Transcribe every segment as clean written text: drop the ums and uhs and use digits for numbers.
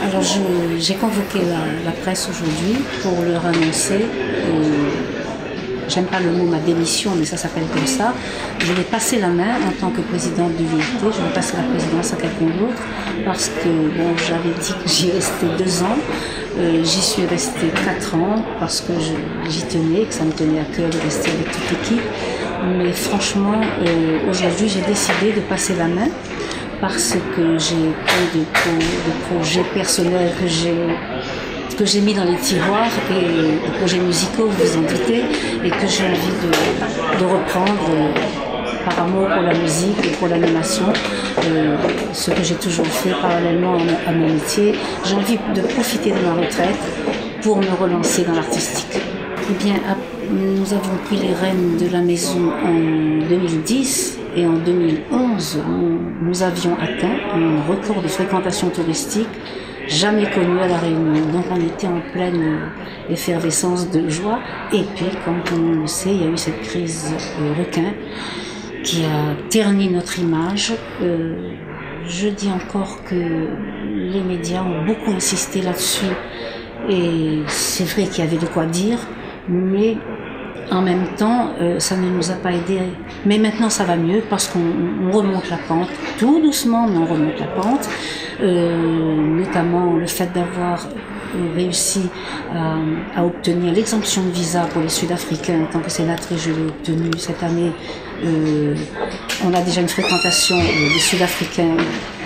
Alors j'ai convoqué la presse aujourd'hui pour leur annoncer, j'aime pas le mot ma démission, mais ça s'appelle comme ça. Je vais passer la main en tant que présidente du VRT, je vais passer la présidence à quelqu'un d'autre parce que bon, j'avais dit que j'y restais 2 ans, j'y suis restée 4 ans parce que j'y tenais, que ça me tenait à cœur de rester avec toute l'équipe. Mais franchement, aujourd'hui j'ai décidé de passer la main parce que j'ai plein de projets personnels que j'ai mis dans les tiroirs et des projets musicaux, vous vous en doutez, et que j'ai envie de reprendre par amour pour la musique et pour l'animation, ce que j'ai toujours fait parallèlement à mon métier. J'ai envie de profiter de ma retraite pour me relancer dans l'artistique. Eh bien, nous avons pris les rênes de la maison en 2010 et en 2011, nous avions atteint un record de fréquentation touristique jamais connu à La Réunion. Donc on était en pleine effervescence de joie. Et puis, comme tout le monde le sait, il y a eu cette crise requin qui a terni notre image. Je dis encore que les médias ont beaucoup insisté là-dessus et c'est vrai qu'il y avait de quoi dire, mais en même temps, ça ne nous a pas aidés. Mais maintenant, ça va mieux parce qu'on remonte la pente, tout doucement, mais on remonte la pente. Notamment le fait d'avoir réussi à obtenir l'exemption de visa pour les Sud-Africains. En tant que sénatrice, je l'ai obtenu cette année. On a déjà une fréquentation des Sud-Africains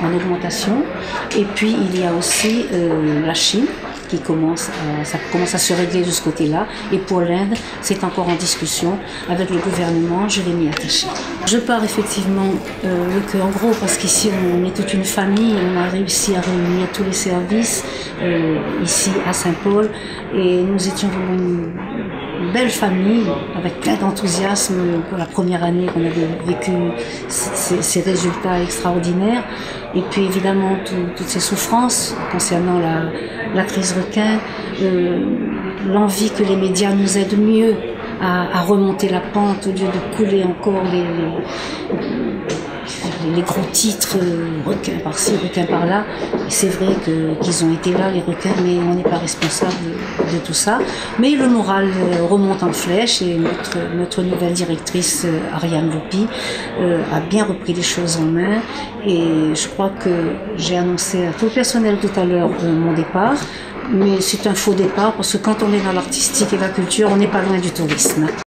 en augmentation. Et puis, il y a aussi la Chine. Ça commence à se régler de ce côté-là. Et pour l'Inde, c'est encore en discussion avec le gouvernement, je vais m'y attacher. Je pars effectivement le cœur gros parce qu'ici on est toute une famille, on a réussi à réunir tous les services ici à Saint-Paul et nous étions vraiment une belle famille avec plein d'enthousiasme pour la première année qu'on avait vécu ces résultats extraordinaires. Et puis évidemment toutes ces souffrances concernant la crise requin, l'envie que les médias nous aident mieux à remonter la pente au lieu de couler encore les gros titres, requins par-ci, requins par-là. C'est vrai qu'ils ont été là, les requins, mais on n'est pas responsable de tout ça. Mais le moral remonte en flèche et notre nouvelle directrice, Ariane Loupi, a bien repris les choses en main. Et je crois que j'ai annoncé à tout le personnel tout à l'heure mon départ. Mais c'est un faux départ parce que quand on est dans l'artistique et la culture, on n'est pas loin du tourisme.